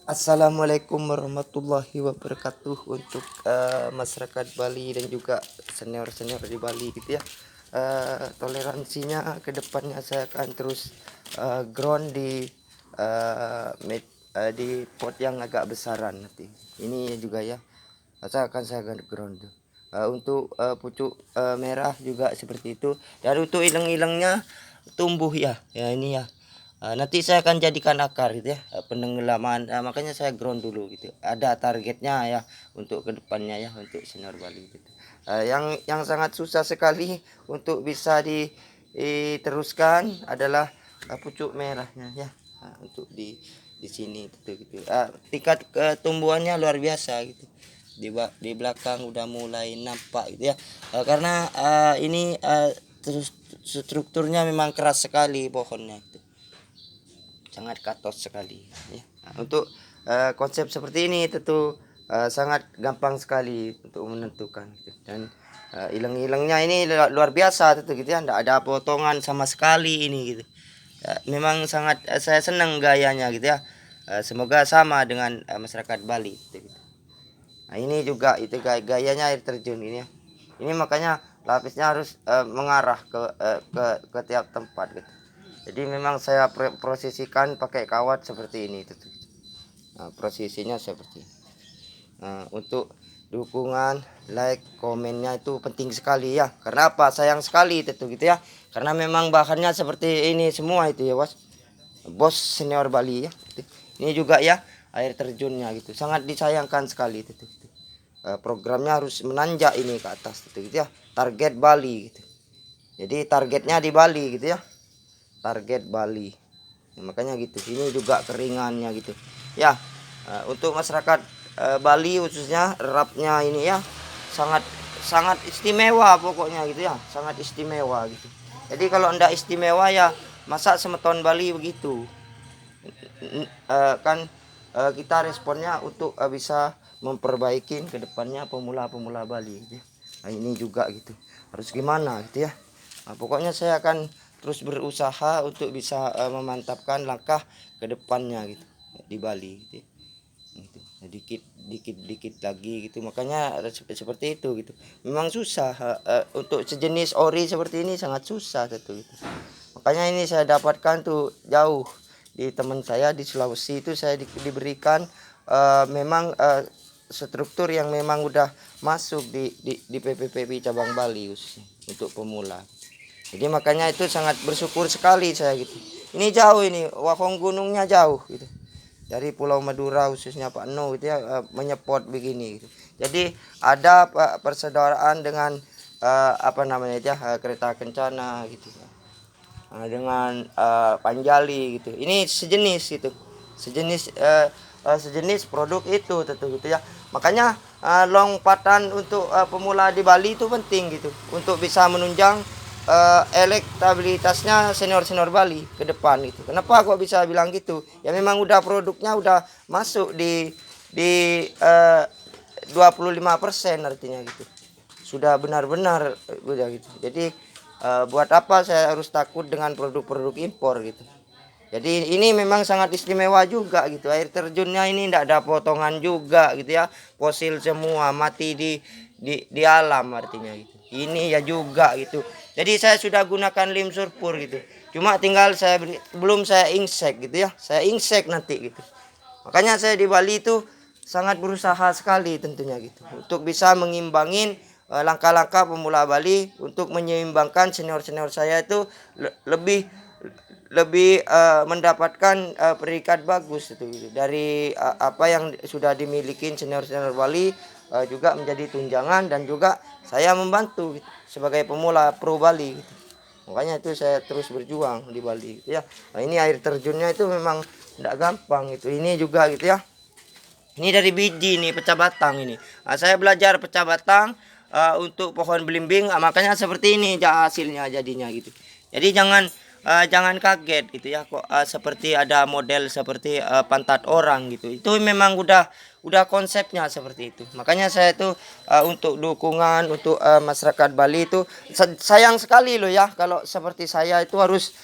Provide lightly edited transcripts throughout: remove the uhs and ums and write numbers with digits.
Assalamualaikum warahmatullahi wabarakatuh untuk masyarakat Bali dan juga senior-senior di Bali gitu ya. Toleransinya ke depannya saya akan terus ground di pot yang agak besaran nanti. Ini juga ya. Saya akan ground tuh. Untuk pucuk merah juga seperti itu. Dan untuk ilang-ilangnya tumbuh ya. Ya ini ya. Nanti saya akan jadikan akar gitu ya, penenggelaman. Makanya saya ground dulu gitu. Ada targetnya ya untuk kedepannya ya untuk senior Bali gitu. Yang sangat susah sekali untuk bisa diteruskan adalah pucuk merahnya ya. Untuk di sini gitu. Tingkat tumbuhannya luar biasa gitu. Di belakang udah mulai nampak gitu ya. Karena ini terus strukturnya memang keras sekali pohonnya gitu, sangat katos sekali ya. Untuk konsep seperti ini tentu sangat gampang sekali untuk menentukan gitu. Dan ilang-ilangnya ini luar biasa tentu gitu ya, tidak ada potongan sama sekali ini gitu. Memang sangat saya senang gayanya gitu ya. Semoga sama dengan masyarakat Bali gitu. Nah ini juga itu gayanya air terjun ini ya. Ini makanya lapisnya harus mengarah ke tiap tempat gitu. Jadi memang saya prosesikan pakai kawat seperti ini. Nah, prosesinya seperti ini. Nah, untuk dukungan, like, komennya itu penting sekali ya. Karena apa? Sayang sekali itu gitu ya. Karena memang bahannya seperti ini semua itu ya, Bos senior Bali ya. Ini juga ya air terjunnya gitu. Sangat disayangkan sekali itu. Programnya harus menanjak ini ke atas gitu ya. Target Bali gitu. Jadi targetnya di Bali gitu ya. Target Bali. Ya, makanya gitu. Ini juga keringannya gitu. Ya, untuk masyarakat Bali khususnya rapnya ini ya sangat sangat istimewa pokoknya gitu ya. Sangat istimewa gitu. Jadi kalau ndak istimewa ya masa semeton Bali begitu. Kan kita responnya untuk bisa memperbaiki ke depannya pemula-pemula Bali gitu ya. Nah, ini juga gitu. Harus gimana gitu ya. Nah, pokoknya saya akan terus berusaha untuk bisa memantapkan langkah ke depannya gitu di Bali gitu. Gitu. Nah, dikit lagi gitu. Makanya seperti itu gitu. Memang susah untuk sejenis ori seperti ini sangat susah gitu. Makanya ini saya dapatkan tuh jauh di teman saya di Sulawesi itu saya diberikan memang struktur yang memang udah masuk di PPPB cabang Bali khususnya untuk pemula. Jadi makanya itu sangat bersyukur sekali saya gitu. Ini jauh ini, wafong gunungnya jauh gitu. Dari Pulau Madura khususnya Pak No itu ya menyepot begini gitu. Jadi ada persaudaraan dengan apa namanya ya kereta kencana gitu. Dengan Panjali gitu. Ini sejenis gitu. Sejenis produk itu tentu gitu ya. Makanya lompatan untuk pemula di Bali itu penting gitu untuk bisa menunjang elektabilitasnya senior-senior Bali ke depan itu. Kenapa kok bisa bilang gitu? Ya memang udah produknya udah masuk di 25% artinya gitu. Sudah benar-benar udah gitu. Jadi buat apa saya harus takut dengan produk-produk impor gitu. Jadi ini memang sangat istimewa juga gitu. Air terjunnya ini tidak ada potongan juga gitu ya. Fosil semua mati di alam artinya gitu. Ini ya juga gitu. Jadi saya sudah gunakan lim surpur gitu. Cuma tinggal belum saya insek gitu ya. Saya insek nanti gitu. Makanya saya di Bali itu sangat berusaha sekali tentunya gitu. Untuk bisa mengimbangin langkah-langkah pemula Bali untuk menyeimbangkan senior-senior saya itu lebih lebih mendapatkan predikat bagus itu gitu. Dari apa yang sudah dimiliki senior-senior Bali juga menjadi tunjangan dan juga saya membantu gitu, sebagai pemula pro Bali gitu. Makanya itu saya terus berjuang di Bali gitu ya. Nah, ini air terjunnya itu memang tidak gampang itu. Ini juga gitu ya. Ini dari biji nih pecah batang ini. Nah, saya belajar pecah batang untuk pohon belimbing, makanya seperti ini hasilnya jadinya gitu. Jadi jangan kaget gitu ya kok seperti ada model seperti pantat orang gitu. Itu memang udah konsepnya seperti itu. Makanya saya itu untuk dukungan untuk masyarakat Bali itu sayang sekali loh ya kalau seperti saya itu harus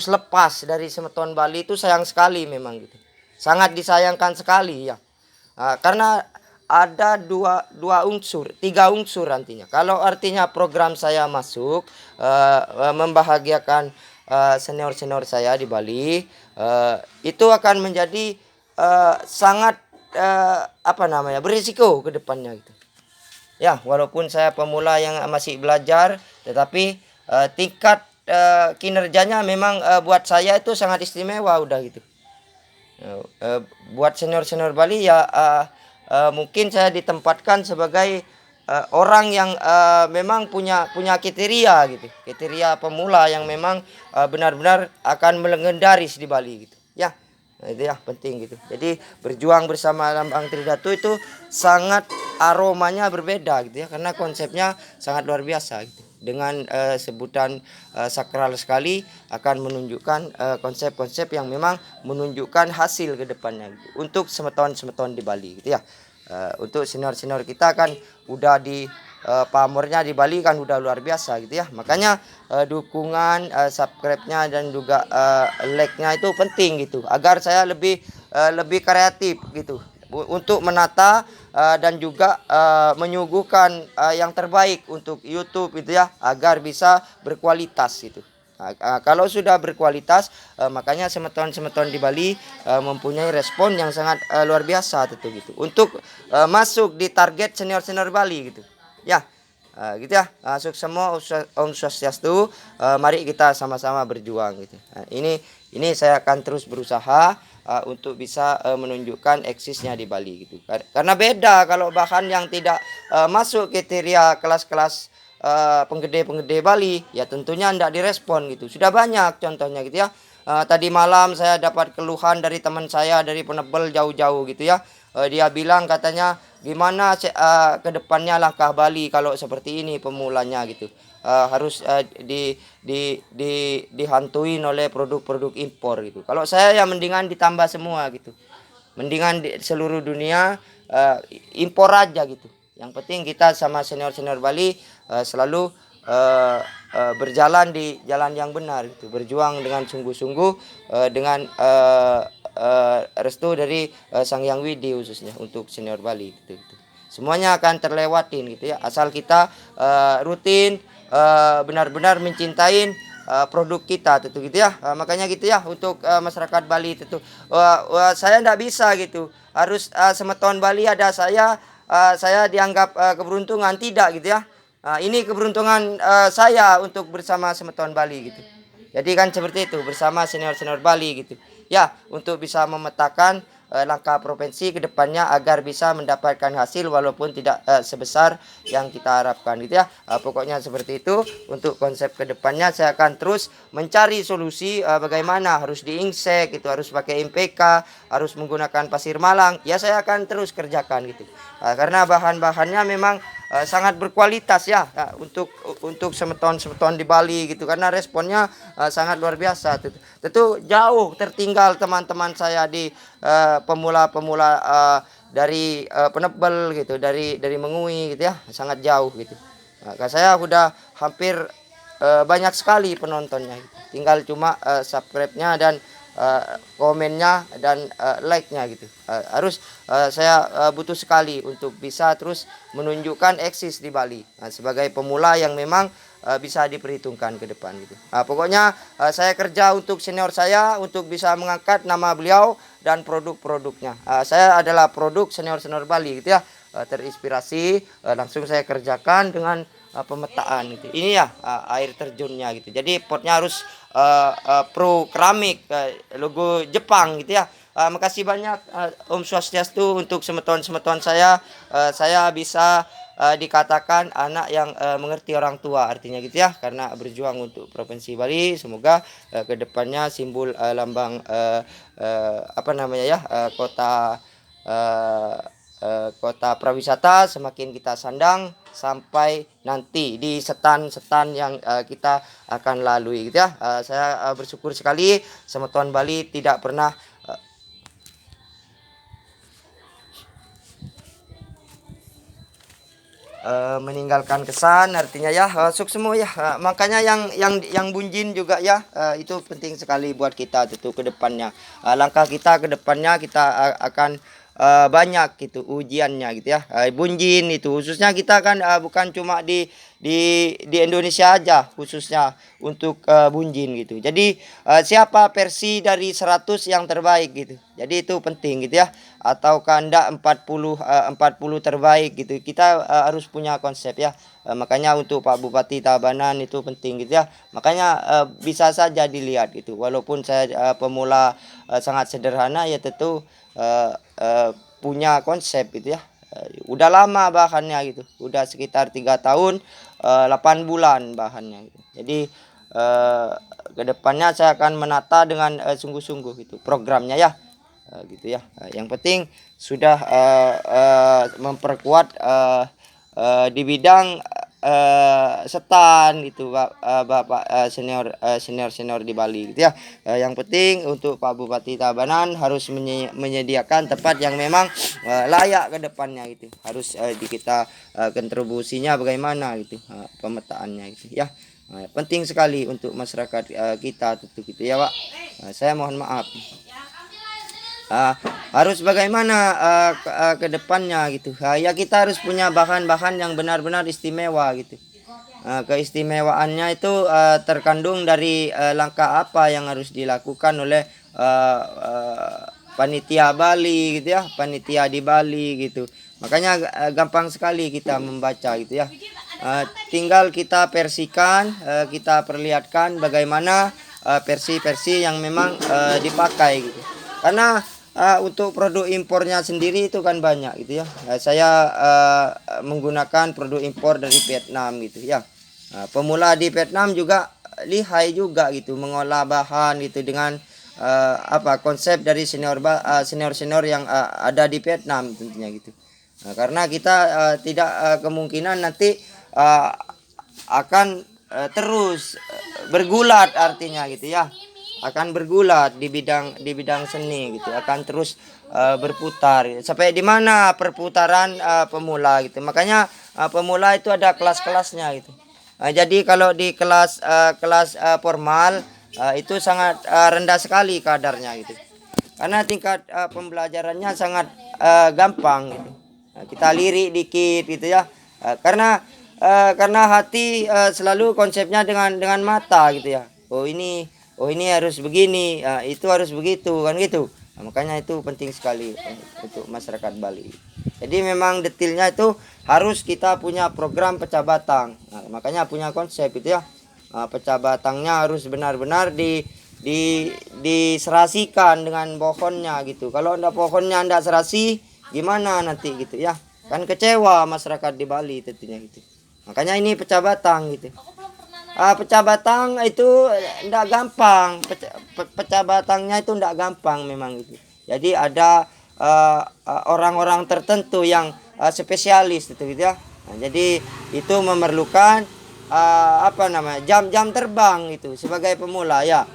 lepas dari semeton Bali itu sayang sekali memang gitu. sangat disayangkan sekali ya. Karena ada dua unsur, tiga unsur nantinya. Kalau artinya program saya masuk membahagiakan senior-senior saya di Bali, itu akan menjadi sangat berisiko ke depannya gitu. Ya, walaupun saya pemula yang masih belajar, tetapi tingkat kinerjanya memang buat saya itu sangat istimewa udah gitu. Buat senior-senior Bali ya mungkin saya ditempatkan sebagai orang yang memang punya kriteria gitu, kriteria pemula yang memang benar-benar akan melegendaris di Bali gitu. Ya, nah, itu ya penting gitu. Jadi berjuang bersama Lambang Tridatu itu sangat aromanya berbeda gitu ya, karena konsepnya sangat luar biasa gitu. Dengan sebutan sakral sekali akan menunjukkan konsep-konsep yang memang menunjukkan hasil ke depannya gitu. Untuk semeton-semeton di Bali gitu ya. Untuk senior-senior kita kan udah di pamornya di Bali kan udah luar biasa gitu ya. Makanya dukungan subscribe-nya dan juga like-nya itu penting gitu, agar saya lebih kreatif gitu untuk menata dan juga menyuguhkan yang terbaik untuk YouTube itu ya, agar bisa berkualitas gitu. Kalau sudah berkualitas, makanya semeton-semeton di Bali mempunyai respon yang sangat luar biasa tentu gitu, untuk masuk di target senior-senior Bali gitu. Ya, gitu ya. Sukses semua, Om Swastiastu. Mari kita sama-sama berjuang gitu. Ini saya akan terus berusaha untuk bisa menunjukkan eksisnya di Bali gitu. Karena beda kalau bahan yang tidak masuk kriteria kelas-kelas penggede-penggede Bali, ya tentunya tidak direspon gitu. Sudah banyak contohnya gitu ya. Tadi malam saya dapat keluhan dari teman saya dari Penebel jauh-jauh gitu ya. Dia bilang katanya gimana ke depannya langkah Bali kalau seperti ini pemulanya gitu. Harus dihantuin oleh produk-produk impor gitu. Kalau saya ya mendingan ditambah semua gitu. Mendingan di seluruh dunia impor aja gitu. Yang penting kita sama senior-senior Bali selalu berjalan di jalan yang benar gitu. Berjuang dengan sungguh-sungguh dengan restu dari Sang Hyang Widi khususnya untuk senior Bali gitu. Semuanya akan terlewatin gitu ya, asal kita rutin benar-benar mencintain produk kita tentu gitu ya. Makanya gitu ya, untuk masyarakat Bali tentu saya tidak bisa gitu harus semeton Bali ada saya dianggap keberuntungan, tidak gitu ya. Ini keberuntungan saya untuk bersama semeton Bali gitu. Jadi kan seperti itu, bersama senior-senior Bali gitu. Ya, untuk bisa memetakan langkah provinsi ke depannya agar bisa mendapatkan hasil walaupun tidak sebesar yang kita harapkan gitu ya. Pokoknya seperti itu. Untuk konsep ke depannya saya akan terus mencari solusi bagaimana harus diinsek, itu harus pakai MPK, harus menggunakan pasir malang. Ya saya akan terus kerjakan gitu. Karena bahan-bahannya memang sangat berkualitas ya, untuk semeton-semeton di Bali gitu, karena responnya sangat luar biasa. Tentu jauh tertinggal teman-teman saya di pemula-pemula dari Penebel gitu, dari Mengui gitu ya, sangat jauh gitu. Saya udah hampir banyak sekali penontonnya gitu. Tinggal cuma subscribe-nya dan komennya dan like-nya gitu. Harus saya butuh sekali untuk bisa terus menunjukkan eksis di Bali sebagai pemula yang memang bisa diperhitungkan ke depan gitu. Pokoknya saya kerja untuk senior saya untuk bisa mengangkat nama beliau dan produk-produknya. Saya adalah produk senior-senior Bali gitu ya. Terinspirasi langsung saya kerjakan dengan pemetaan gitu. Ini ya air terjunnya gitu. Jadi potnya harus pro keramik logo Jepang gitu ya. Makasih banyak Om Swastiastu untuk semeton-semeton saya. Saya bisa dikatakan anak yang mengerti orang tua artinya gitu ya, karena berjuang untuk Provinsi Bali. Semoga kedepannya simbol lambang kota kota prawisata semakin kita sandang sampai nanti di setan-setan yang kita akan lalui gitu ya. Saya bersyukur sekali semeton Bali tidak pernah meninggalkan kesan, artinya ya sukses semua ya. Makanya yang bunjin juga ya, itu penting sekali buat kita tentu ke depannya. Langkah kita ke depannya kita akan banyak gitu ujiannya gitu ya. Bunjin itu khususnya kita kan bukan cuma di Indonesia aja, khususnya untuk bunjin gitu. Jadi siapa versi dari 100 yang terbaik gitu. Jadi itu penting gitu ya. Atau kandak 40 terbaik gitu. Kita harus punya konsep ya. Makanya untuk Pak Bupati Tabanan itu penting gitu ya. Makanya bisa saja dilihat gitu. Walaupun saya pemula sangat sederhana ya tentu punya konsep gitu ya. Udah lama bahannya gitu, udah sekitar 3 tahun 8 bulan bahannya gitu. Jadi kedepannya saya akan menata dengan sungguh-sungguh gitu programnya ya. Gitu ya. Yang penting sudah memperkuat di bidang setan itu Bapak senior di Bali gitu ya. Yang penting untuk Pak Bupati Tabanan harus menyediakan tempat yang memang layak ke depannya gitu. Harus di kita kontribusinya bagaimana gitu, pemetaannya gitu ya. Penting sekali untuk masyarakat kita tentu gitu ya Pak. Saya mohon maaf. Harus bagaimana ke depannya gitu. Ya kita harus punya bahan-bahan yang benar-benar istimewa gitu. Keistimewaannya itu terkandung dari langkah apa yang harus dilakukan oleh panitia Bali gitu ya, panitia di Bali gitu. Makanya gampang sekali kita membaca gitu ya. Tinggal kita versikan, kita perlihatkan bagaimana versi-versi yang memang dipakai gitu. Karena untuk produk impornya sendiri itu kan banyak gitu ya. Saya menggunakan produk impor dari Vietnam gitu ya. Pemula di Vietnam juga lihai juga gitu mengolah bahan gitu dengan konsep dari senior yang ada di Vietnam tentunya gitu. Karena kita tidak kemungkinan nanti akan terus bergulat artinya gitu ya. Akan bergulat di bidang seni gitu, akan terus berputar sampai di mana perputaran pemula gitu. Makanya pemula itu ada kelas-kelasnya gitu. Jadi kalau di kelas formal itu sangat rendah sekali kadarnya gitu. Karena tingkat pembelajarannya sangat gampang gitu. Kita lirik dikit gitu ya. Karena hati selalu konsepnya dengan mata gitu ya. Oh ini harus begini, itu harus begitu kan gitu. Makanya itu penting sekali untuk masyarakat Bali. Jadi memang detailnya itu harus kita punya program pecah batang. Makanya punya konsep itu ya. Pecah batangnya harus benar-benar diserasikan dengan pohonnya gitu. Kalau enggak pohonnya enggak serasi, gimana nanti gitu ya. Kan kecewa masyarakat di Bali tentunya gitu. Makanya ini pecah batang gitu. Pecah batang itu enggak gampang. Pecah batangnya itu enggak gampang memang gitu. Jadi ada orang-orang tertentu yang spesialis gitu ya. Jadi itu memerlukan jam-jam terbang itu sebagai pemula ya.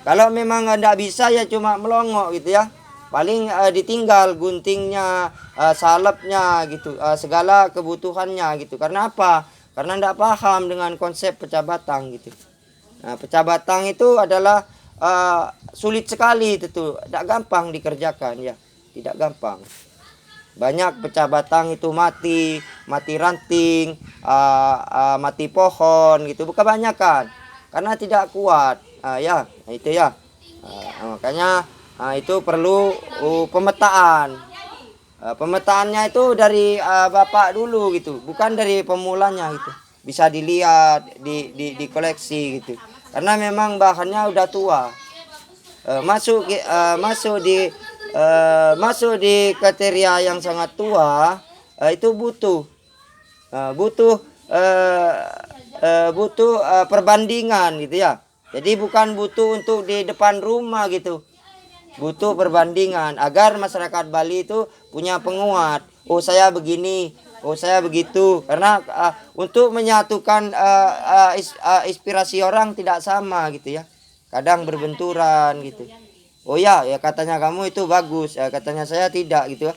Kalau memang enggak bisa ya cuma melongok gitu ya. Paling ditinggal guntingnya, salepnya gitu, segala kebutuhannya gitu. Karena apa? Karena tidak paham dengan konsep pecah batang gitu. Nah, pecah batang itu adalah sulit sekali itu, tidak gampang dikerjakan ya, tidak gampang. Banyak pecah batang itu mati ranting, mati pohon gitu, kebanyakan karena tidak kuat. Ya, itu ya. Makanya itu perlu pemetaan. Pemetaannya itu dari bapak dulu gitu, bukan dari pemulanya gitu. Bisa dilihat di koleksi gitu. Karena memang bahannya udah tua. Masuk di kriteria yang sangat tua, itu butuh perbandingan gitu ya. Jadi bukan butuh untuk di depan rumah gitu. Butuh perbandingan agar masyarakat Bali itu punya penguat. Oh saya begini, oh saya begitu. Karena untuk menyatukan inspirasi orang tidak sama gitu ya. Kadang berbenturan gitu. Oh ya katanya kamu itu bagus, katanya saya tidak gitu.